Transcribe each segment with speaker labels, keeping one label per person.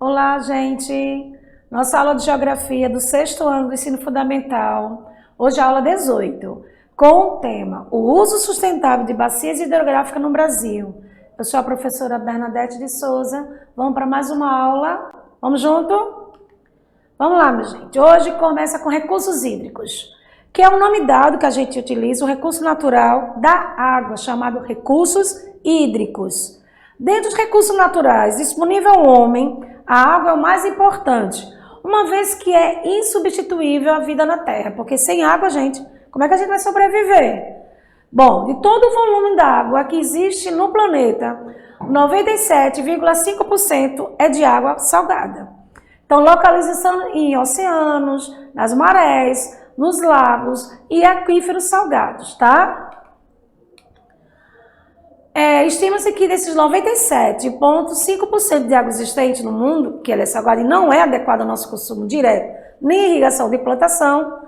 Speaker 1: Olá, gente! Nossa aula de Geografia do 6º ano do Ensino Fundamental, hoje a aula 18, com o tema O uso sustentável de bacias hidrográficas no Brasil. Eu sou a professora Bernadette de Souza, vamos para mais uma aula, vamos junto? Vamos lá, minha gente, hoje começa com recursos hídricos, que é o nome dado que a gente utiliza, o recurso natural da água, chamado recursos hídricos. Dentre os recursos naturais disponíveis ao homem, a água é o mais importante, uma vez que é insubstituível à vida na Terra, porque sem água, gente, como é que a gente vai sobreviver? Bom, de todo o volume da água que existe no planeta, 97,5% é de água salgada. Então, localização em oceanos, nas marés, nos lagos e aquíferos salgados, tá? Estima-se que desses 97,5% de água existente no mundo, que ela é salgada e não é adequada ao nosso consumo direto, nem irrigação de plantação,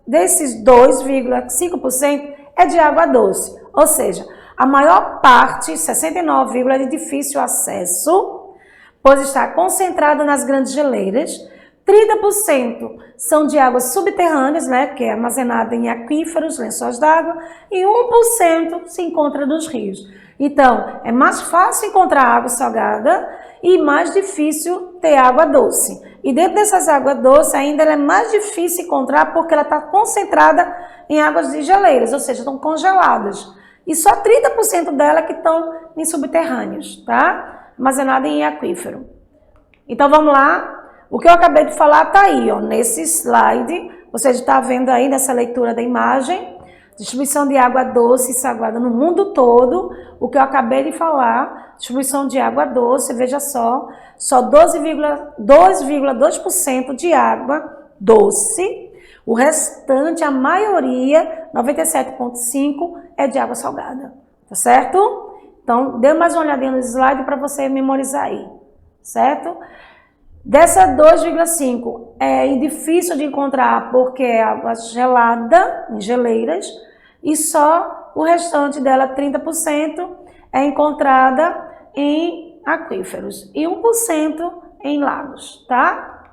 Speaker 1: desses 2,5% é de água doce, ou seja, a maior parte, 69,% é de difícil acesso, pois está concentrada nas grandes geleiras. 30% são de águas subterrâneas, né, que é armazenada em aquíferos, lençóis d'água, e 1% se encontra nos rios. Então, é mais fácil encontrar água salgada e mais difícil ter água doce. E dentro dessas águas doces, ainda ela é mais difícil encontrar porque ela está concentrada em águas de geleiras, ou seja, estão congeladas. E só 30% dela que estão em subterrâneos, tá? Armazenada em aquífero. Então, vamos lá. O que eu acabei de falar está aí, ó, nesse slide, você está vendo aí nessa leitura da imagem, distribuição de água doce e salgada no mundo todo, o que eu acabei de falar, distribuição de água doce, veja só 2,2% de água doce, o restante, a maioria, 97,5%, é de água salgada, tá certo? Então, dê mais uma olhadinha no slide para você memorizar aí, certo? Dessa 2,5 é difícil de encontrar porque é água gelada, em geleiras, e só o restante dela, 30%, é encontrada em aquíferos e 1% em lagos, tá?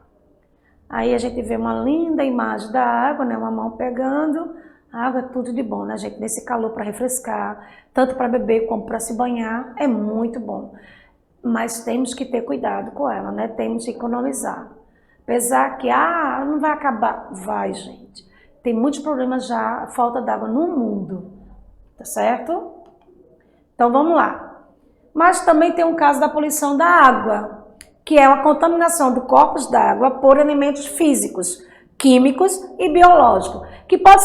Speaker 1: Aí a gente vê uma linda imagem da água, né? Uma mão pegando, a água é tudo de bom, né, gente? Nesse calor para refrescar, tanto para beber como para se banhar, é muito bom. Mas temos que ter cuidado com ela, né? Temos que economizar. Apesar que, não vai acabar. Vai, gente. Tem muitos problemas já, falta d'água no mundo, tá certo? Então, vamos lá. Mas também tem um caso da poluição da água, que é a contaminação do corpos d'água por elementos físicos, químicos e biológicos, que pode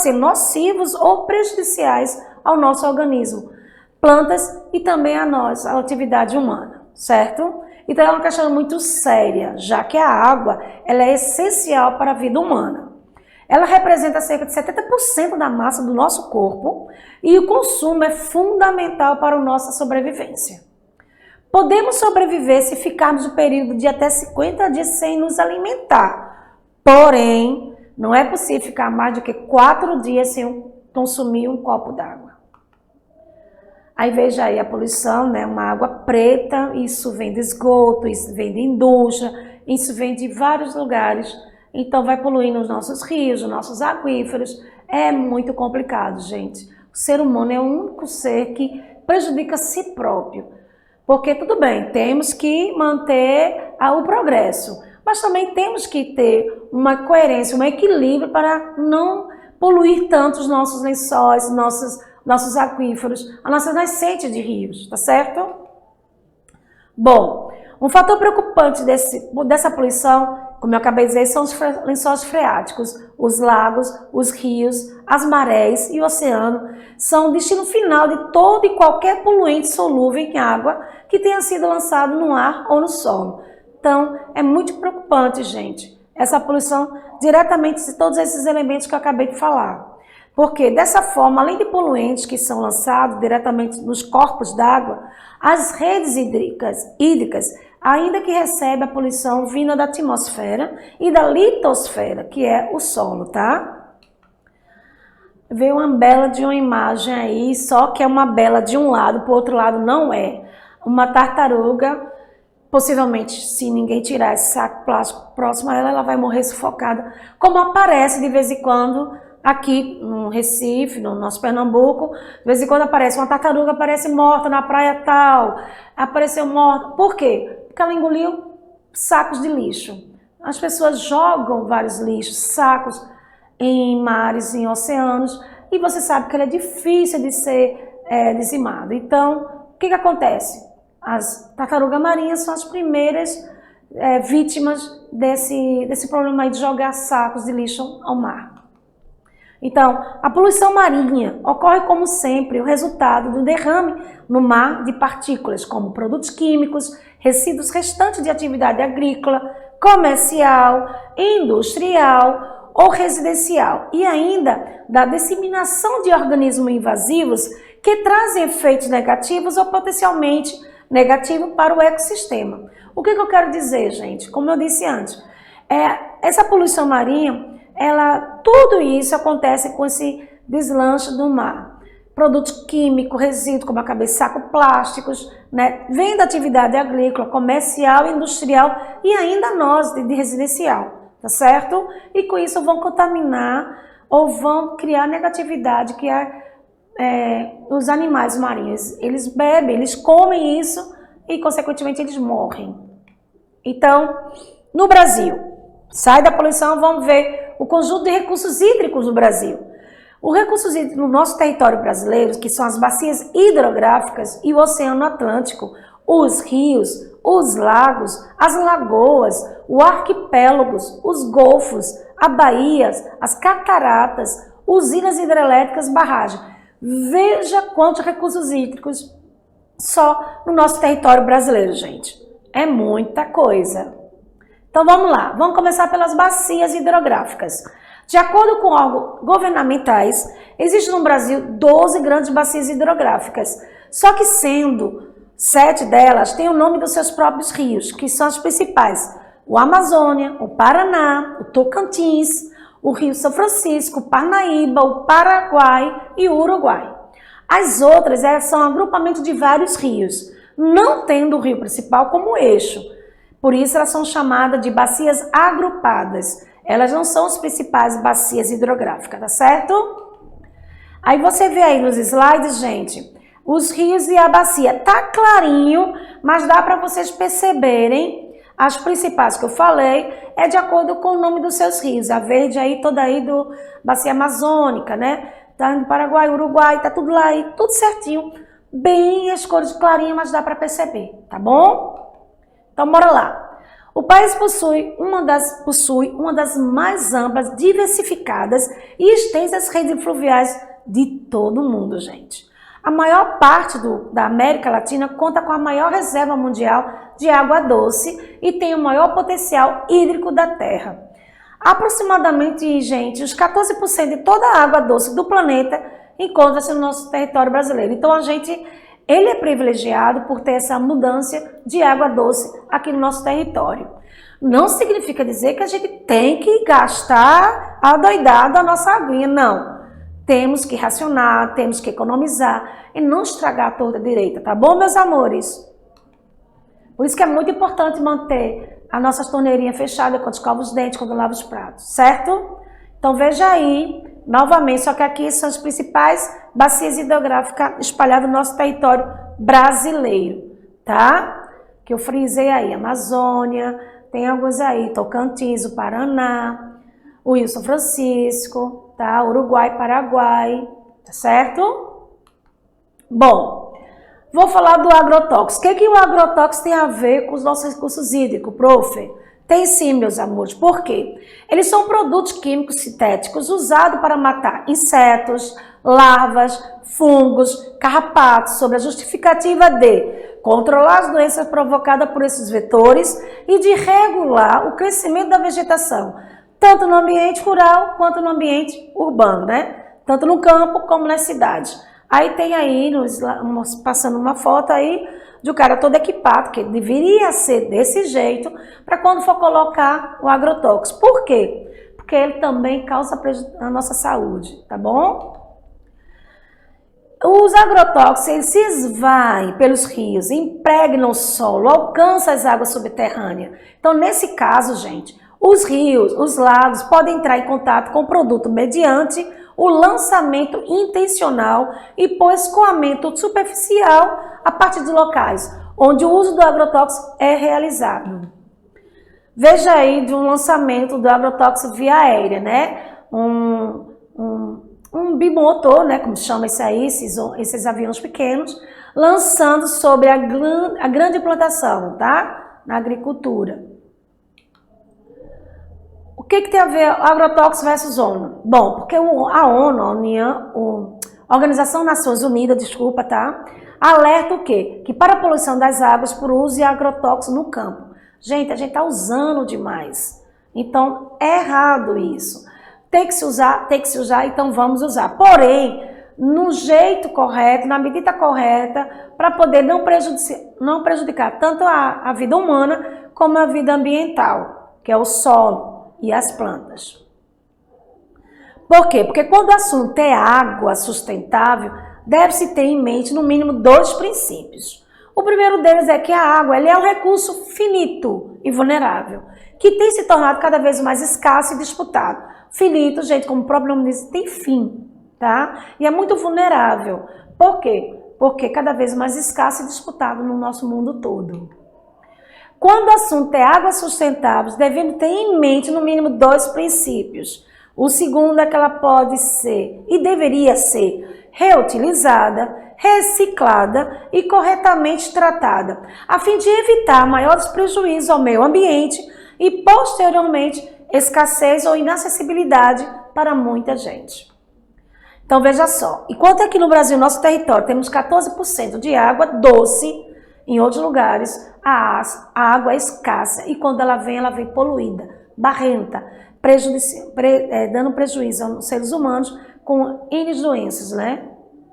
Speaker 1: ser nocivos ou prejudiciais ao nosso organismo, plantas e também a nossa a atividade humana, certo? Então é uma questão muito séria, já que a água ela é essencial para a vida humana. Ela representa cerca de 70% da massa do nosso corpo e o consumo é fundamental para a nossa sobrevivência. Podemos sobreviver se ficarmos um período de até 50 dias sem nos alimentar, porém, não é possível ficar mais do que 4 dias sem consumir um copo d'água. Aí veja aí a poluição, né? Uma água preta, isso vem de esgoto, isso vem de indústria, isso vem de vários lugares. Então vai poluindo os nossos rios, os nossos aquíferos. É muito complicado, gente. O ser humano é o único ser que prejudica a si próprio. Porque tudo bem, temos que manter o progresso, mas também temos que ter uma coerência, um equilíbrio para não poluir tanto os nossos lençóis, nossos aquíferos, as nossas nascentes de rios, tá certo? Bom, um fator preocupante dessa poluição, como eu acabei de dizer, são os lençóis freáticos, os lagos, os rios, as marés e o oceano são o destino final de todo e qualquer poluente solúvel em água que tenha sido lançado no ar ou no solo. Então, é muito preocupante, gente, essa poluição diretamente de todos esses elementos que eu acabei de falar. Porque dessa forma, além de poluentes que são lançados diretamente nos corpos d'água, as redes hídricas, ainda que recebem a poluição vinda da atmosfera e da litosfera, que é o solo, tá? Veio uma bela de uma imagem aí, só que é uma bela de um lado, para o outro lado não é. uma tartaruga, possivelmente, se ninguém tirar esse saco plástico próximo a ela, ela vai morrer sufocada, como aparece de vez em quando aqui no Recife, no nosso Pernambuco. De vez em quando aparece uma tartaruga, aparece morta na praia tal, apareceu morta. Por quê? Porque ela engoliu sacos de lixo. As pessoas jogam vários lixos, sacos em mares, em oceanos, e você sabe que ele é difícil de ser dizimado. Então, o que acontece? As tartarugas marinhas são as primeiras vítimas desse problema aí de jogar sacos de lixo ao mar. Então, a poluição marinha ocorre, como sempre, o resultado do derrame no mar de partículas, como produtos químicos, resíduos restantes de atividade agrícola, comercial, industrial ou residencial, e ainda da disseminação de organismos invasivos que trazem efeitos negativos ou potencialmente negativos para o ecossistema. O que eu quero dizer, gente? Como eu disse antes, essa poluição marinha, tudo isso acontece com esse deslanche do mar. Produtos químicos, resíduos, como acabei de saco plásticos, né? Vem da atividade agrícola, comercial, industrial e ainda nós de residencial, tá certo? E com isso vão contaminar ou vão criar negatividade, que os animais marinhos. Eles bebem, eles comem isso e, consequentemente, eles morrem. Então, no Brasil, sai da poluição, vamos ver o conjunto de recursos hídricos no Brasil. Os recursos hídricos no nosso território brasileiro, que são as bacias hidrográficas e o Oceano Atlântico, os rios, os lagos, as lagoas, os arquipélagos, os golfos, as baías, as cataratas, usinas hidrelétricas, barragens. Veja quantos recursos hídricos só no nosso território brasileiro, gente. É muita coisa. Então vamos lá, vamos começar pelas bacias hidrográficas. De acordo com órgãos governamentais, existem no Brasil 12 grandes bacias hidrográficas, só que sendo 7 delas têm o nome dos seus próprios rios, que são as principais: o Amazônia, o Paraná, o Tocantins, o Rio São Francisco, o Parnaíba, o Paraguai e o Uruguai. As outras são agrupamentos de vários rios, não tendo o rio principal como eixo. Por isso elas são chamadas de bacias agrupadas. Elas não são as principais bacias hidrográficas, tá certo? Aí você vê aí nos slides, gente, os rios e a bacia. Tá clarinho, mas dá para vocês perceberem. As principais que eu falei é de acordo com o nome dos seus rios. A verde aí, toda aí do bacia amazônica, né? Tá no Paraguai, Uruguai, tá tudo lá aí, tudo certinho. Bem as cores clarinhas, mas dá para perceber, tá bom? Então, bora lá. O país possui uma das mais amplas, diversificadas e extensas redes fluviais de todo o mundo, gente. A maior parte da América Latina conta com a maior reserva mundial de água doce e tem o maior potencial hídrico da Terra. Aproximadamente, gente, os 14% de toda a água doce do planeta encontra-se no nosso território brasileiro. Então, ele é privilegiado por ter essa abundância de água doce aqui no nosso território. Não significa dizer que a gente tem que gastar adoidado a nossa aguinha, não. Temos que racionar, temos que economizar e não estragar toda a direita, tá bom, meus amores? Por isso que é muito importante manter a nossa torneirinha fechada quando escova os dentes, quando lava os pratos, certo? Então veja aí, novamente, só que aqui são as principais bacias hidrográficas espalhadas no nosso território brasileiro, tá? Que eu frisei aí, Amazônia, tem alguns aí, Tocantins, o Paraná, o Rio São Francisco, tá? Uruguai, Paraguai, tá certo? Bom, vou falar do agrotóxico. O que o agrotóxico tem a ver com os nossos recursos hídricos, prof? Tem sim, meus amores. Por quê? Eles são produtos químicos sintéticos usados para matar insetos, larvas, fungos, carrapatos, sob a justificativa de controlar as doenças provocadas por esses vetores e de regular o crescimento da vegetação, tanto no ambiente rural quanto no ambiente urbano, né? Tanto no campo como na cidade. Aí tem aí, passando uma foto aí, de um cara todo equipado, que deveria ser desse jeito, para quando for colocar o agrotóxico. Por quê? Porque ele também causa prejuízo à nossa saúde, tá bom? Os agrotóxicos, eles se esvaem pelos rios, impregnam o solo, alcançam as águas subterrâneas. Então, nesse caso, gente, os rios, os lagos podem entrar em contato com o produto mediante o lançamento intencional e por escoamento superficial a partir de locais onde o uso do agrotóxico é realizado. Veja aí de um lançamento do agrotóxico via aérea, né? Um bimotor, né, como chama isso aí, esses aviões pequenos, lançando sobre a grande plantação, tá? Na agricultura. O que tem a ver agrotóxico versus ONU? Bom, porque a ONU, a Organização Nações Unidas, desculpa, tá? Alerta o quê? Que para a poluição das águas por uso de agrotóxicos no campo. Gente, a gente está usando demais. Então, é errado isso. Tem que se usar, então vamos usar. Porém, no jeito correto, na medida correta, para poder não prejudicar tanto a vida humana como a vida ambiental, que é o solo e as plantas. Por quê? Porque quando o assunto é água sustentável, deve-se ter em mente no mínimo 2 princípios. O primeiro deles é que a água ela é um recurso finito e vulnerável, que tem se tornado cada vez mais escasso e disputado. Finito, gente, como o próprio nome diz, tem fim, tá? E é muito vulnerável. Por quê? Porque cada vez mais escasso e disputado no nosso mundo todo. Quando o assunto é água sustentável, devemos ter em mente no mínimo 2 princípios. O segundo é que ela pode ser e deveria ser reutilizada, reciclada e corretamente tratada, a fim de evitar maiores prejuízos ao meio ambiente e, posteriormente, escassez ou inacessibilidade para muita gente. Então, veja só, enquanto aqui no Brasil, nosso território, temos 14% de água doce, em outros lugares, a água é escassa e quando ela vem poluída, barrenta, dando prejuízo aos seres humanos com N doenças, né?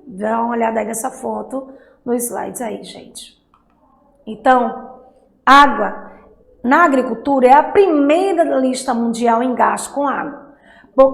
Speaker 1: Dá uma olhada aí nessa foto, nos slides aí, gente. Então, água na agricultura é a primeira da lista mundial em gasto com água.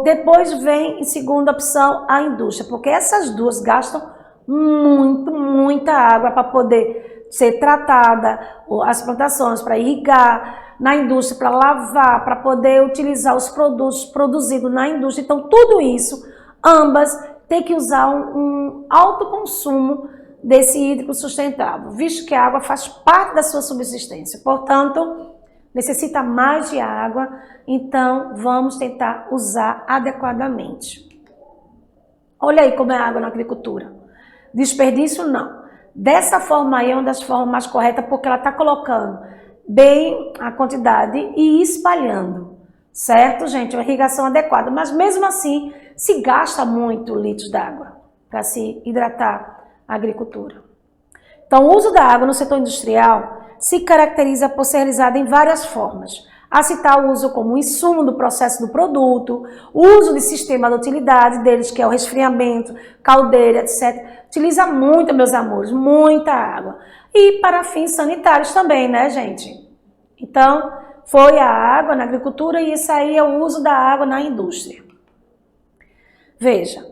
Speaker 1: Depois vem, em segunda opção, a indústria, porque essas duas gastam muita água para poder ser tratada, as plantações para irrigar, na indústria para lavar, para poder utilizar os produtos produzidos na indústria. Então, tudo isso, ambas têm que usar um alto consumo desse hídrico sustentável, visto que a água faz parte da sua subsistência. Portanto, necessita mais de água, então vamos tentar usar adequadamente. Olha aí como é a água na agricultura. Desperdício não. Dessa forma aí é uma das formas mais corretas, porque ela está colocando bem a quantidade e espalhando, certo, gente? Uma irrigação adequada, mas mesmo assim se gasta muito litros d'água para se hidratar a agricultura. Então, o uso da água no setor industrial se caracteriza por ser realizado em várias formas. A citar o uso como insumo do processo do produto, o uso de sistema de utilidade deles, que é o resfriamento, caldeira, etc. Utiliza muito, meus amores, muita água. E para fins sanitários também, né, gente? Então, foi a água na agricultura e isso aí é o uso da água na indústria. Veja,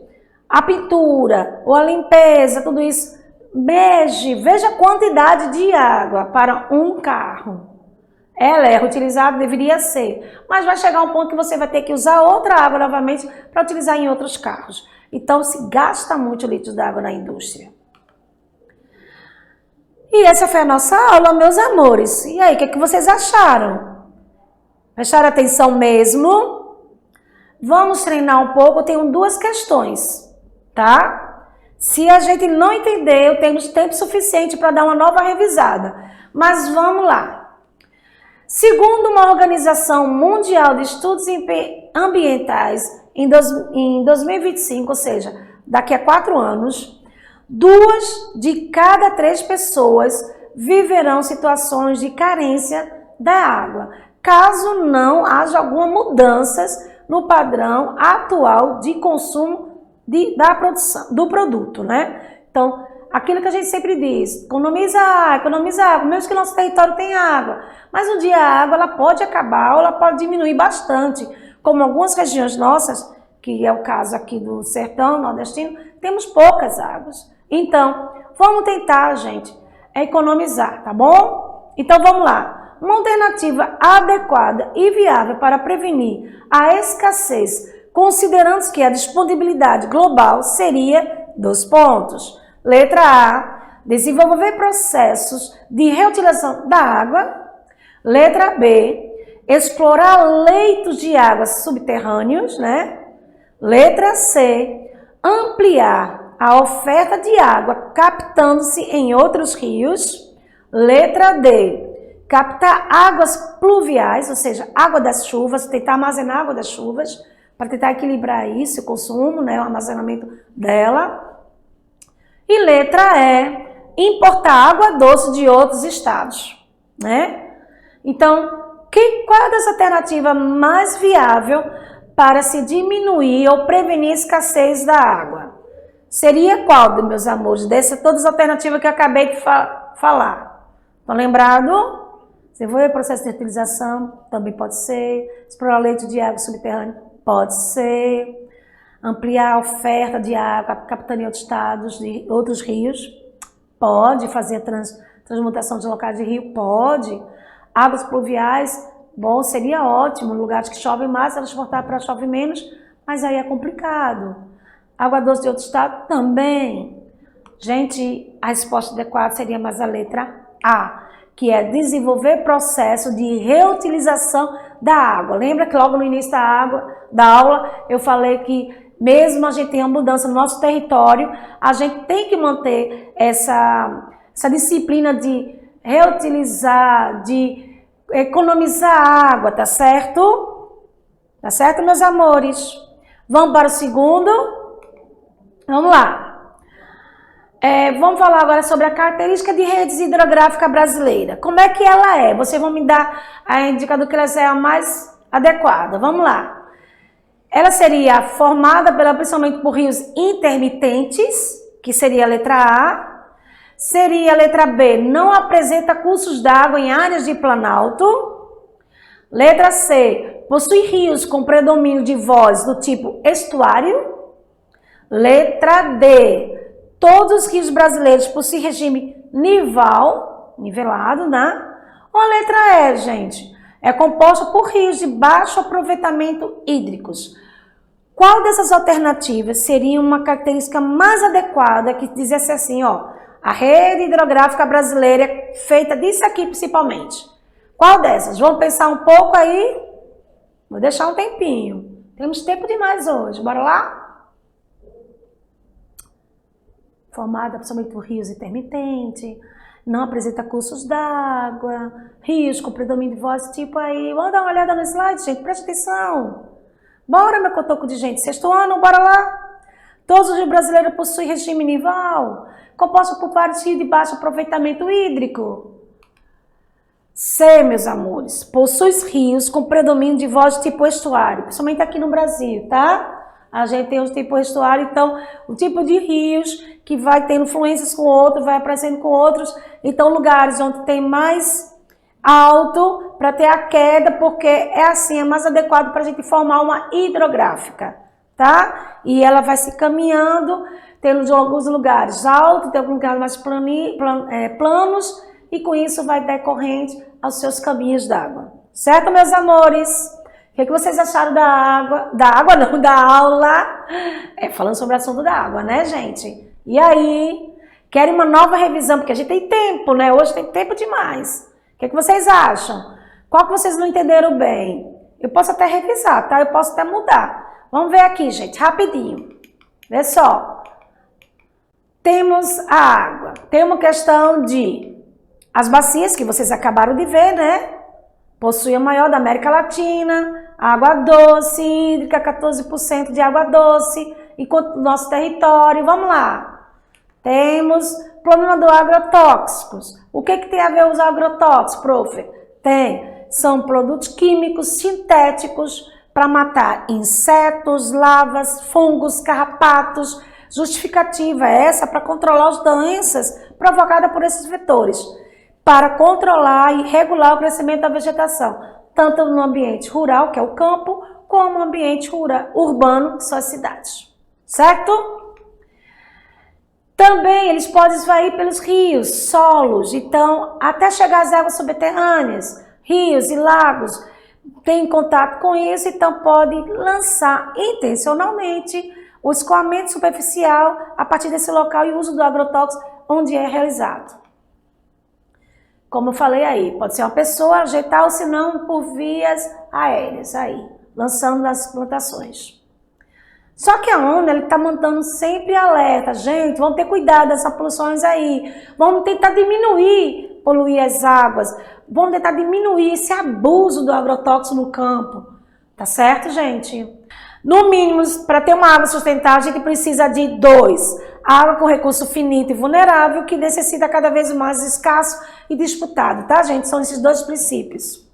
Speaker 1: a pintura, ou a limpeza, tudo isso, veja a quantidade de água para um carro. Ela é reutilizada, deveria ser, mas vai chegar um ponto que você vai ter que usar outra água novamente para utilizar em outros carros. Então, se gasta muito litros de água na indústria. E essa foi a nossa aula, meus amores. E aí, o que vocês acharam? Prestaram atenção mesmo? Vamos treinar um pouco, eu tenho 2 questões, tá? Se a gente não entendeu, temos tempo suficiente para dar uma nova revisada. Mas vamos lá. Segundo uma Organização Mundial de Estudos Ambientais, em 2025, ou seja, daqui a 4 anos, 2 de cada 3 pessoas viverão situações de carência da água, caso não haja alguma mudanças no padrão atual de consumo da produção, do produto, né? Então, aquilo que a gente sempre diz, economiza água, mesmo que nosso território tenha água. Mas um dia a água ela pode acabar ou ela pode diminuir bastante, como algumas regiões nossas, que é o caso aqui do sertão nordestino, temos poucas águas. Então, vamos tentar, gente, economizar, tá bom? Então, vamos lá. Uma alternativa adequada e viável para prevenir a escassez, considerando que a disponibilidade global seria 2 pontos. Letra A, desenvolver processos de reutilização da água. Letra B, explorar leitos de águas subterrâneos, né? Letra C, ampliar a oferta de água captando-se em outros rios. Letra D, captar águas pluviais, ou seja, água das chuvas, tentar armazenar água das chuvas, para tentar equilibrar isso, o consumo, né, o armazenamento dela. E letra E, importar água doce de outros estados, né? Então, qual é a alternativa mais viável para se diminuir ou prevenir a escassez da água? Seria qual, meus amores, dessas todas as alternativas que eu acabei de falar? Estão lembrados? Desenvolver processo de reutilização, também pode ser. Explorar leito de água subterrânea, pode ser. Ampliar a oferta de água, captando em outros estados, de outros rios, pode. Fazer a transmutação de locais de rio, pode. Águas pluviais, bom, seria ótimo. Lugares que chovem mais, elas transportar para chove menos, mas aí é complicado. Água doce de outro estado, também. Gente, a resposta adequada seria mais a letra A, que é desenvolver processo de reutilização da água. Lembra que logo no início da aula, eu falei que mesmo a gente tenha mudança no nosso território, a gente tem que manter essa disciplina de reutilizar, de economizar água, tá certo? Tá certo, meus amores? Vamos para o segundo? Vamos lá. Vamos falar agora sobre a característica de redes hidrográficas brasileira. Como é que ela é? Vocês vão me dar a indicador que ela é a mais adequada. Vamos lá. Ela seria formada principalmente por rios intermitentes, que seria a letra A. Seria a letra B, não apresenta cursos d'água em áreas de planalto. Letra C, possui rios com predomínio de voz do tipo estuário. Letra D, todos os rios brasileiros possuem regime nivelado, né? Ou a letra E, gente, é composta por rios de baixo aproveitamento hídricos. Qual dessas alternativas seria uma característica mais adequada que dizesse assim, ó, a rede hidrográfica brasileira é feita disso aqui principalmente? Qual dessas? Vamos pensar um pouco aí? Vou deixar um tempinho. Temos tempo demais hoje. Bora lá? Formada principalmente por rios intermitentes, não apresenta cursos d'água, rios com predomínio de voz, tipo aí. Vamos dar uma olhada no slide, gente, presta atenção. Bora, meu cotoco de gente, sexto ano, bora lá. Todos os rios brasileiros possuem regime nival, composto por vários rios de baixo aproveitamento hídrico. C, meus amores, possui rios com predomínio de voz tipo estuário, principalmente aqui no Brasil, tá? A gente tem os tipos estuário, então o tipo de rios que vai tendo influências com outros, vai aparecendo com outros. Então lugares onde tem mais alto para ter a queda, porque é assim, é mais adequado para a gente formar uma hidrográfica, tá? E ela vai se caminhando, tendo alguns lugares altos, tem alguns lugares mais planos, e com isso vai decorrente aos seus caminhos d'água. Certo, meus amores? O que vocês acharam da aula? Falando sobre o assunto da água, né, gente? E aí, querem uma nova revisão? Porque a gente tem tempo, né? Hoje tem tempo demais. O que vocês acham? Qual que vocês não entenderam bem? Eu posso até revisar, tá? Eu posso até mudar. Vamos ver aqui, gente, rapidinho. Vê só. Temos a água. Tem uma questão de as bacias, que vocês acabaram de ver, né? Possui a maior da América Latina, água doce, hídrica, 14% de água doce, enquanto no nosso território, vamos lá. Temos problema do agrotóxicos. O que tem a ver os agrotóxicos, prof? São produtos químicos sintéticos para matar insetos, larvas, fungos, carrapatos. Justificativa é essa para controlar as doenças provocadas por esses vetores, para controlar e regular o crescimento da vegetação, tanto no ambiente rural, que é o campo, como no ambiente urbano, que são as cidades. Certo? Também eles podem esvair pelos rios, solos, então até chegar às águas subterrâneas, rios e lagos, tem contato com isso, então pode lançar intencionalmente o escoamento superficial a partir desse local e o uso do agrotóxico onde é realizado. Como eu falei aí, pode ser uma pessoa ajeitar ou se não por vias aéreas aí, lançando nas plantações. Só que a ONU está mantendo sempre alerta, gente, vamos ter cuidado dessas poluições aí, vamos tentar poluir as águas, vamos tentar diminuir esse abuso do agrotóxico no campo, tá certo, gente? No mínimo, para ter uma água sustentável, a gente precisa de 2, água com recurso finito e vulnerável, que necessita cada vez mais escasso e disputado, tá, gente? São esses 2 princípios.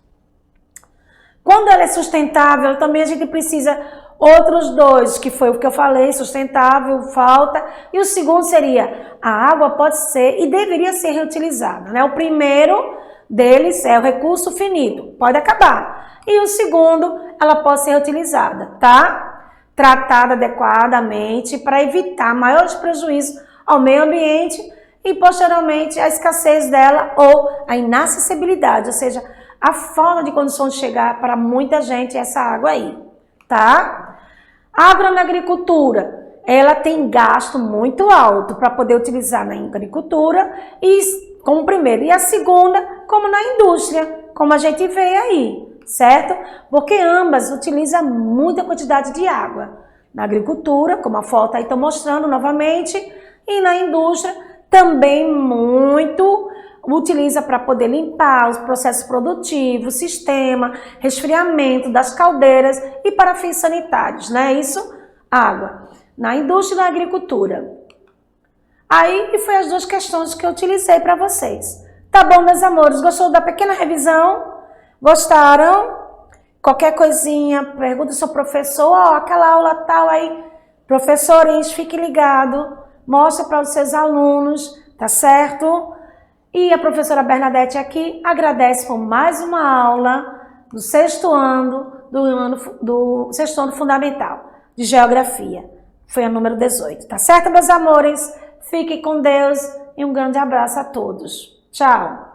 Speaker 1: Quando ela é sustentável, também a gente precisa outros 2, que foi o que eu falei, sustentável, falta. E o segundo seria, a água pode ser e deveria ser reutilizada, né? O primeiro deles é o recurso finito, pode acabar. E o segundo, ela pode ser reutilizada, tá? Tratada adequadamente para evitar maiores prejuízos ao meio ambiente e, posteriormente, a escassez dela ou a inacessibilidade, ou seja, a falta de condições de chegar para muita gente essa água aí, tá? A agricultura, ela tem gasto muito alto para poder utilizar na agricultura, e como primeiro, e a segunda, como na indústria, como a gente vê aí, certo? Porque ambas utilizam muita quantidade de água. Na agricultura, como a foto aí está mostrando novamente, e na indústria também muito utiliza para poder limpar os processos produtivos, sistema, resfriamento das caldeiras e para fins sanitários, né? Isso, água. Na indústria e na agricultura. Aí foi as 2 questões que eu utilizei para vocês. Tá bom, meus amores? Gostou da pequena revisão? Gostaram? Qualquer coisinha, pergunta ao seu professor, ó, aquela aula tal aí, professores, fique ligado, mostra para os seus alunos, tá certo? E a professora Bernadette aqui agradece por mais uma aula do sexto ano fundamental de Geografia. Foi a número 18, tá certo, meus amores? Fiquem com Deus e um grande abraço a todos. Tchau!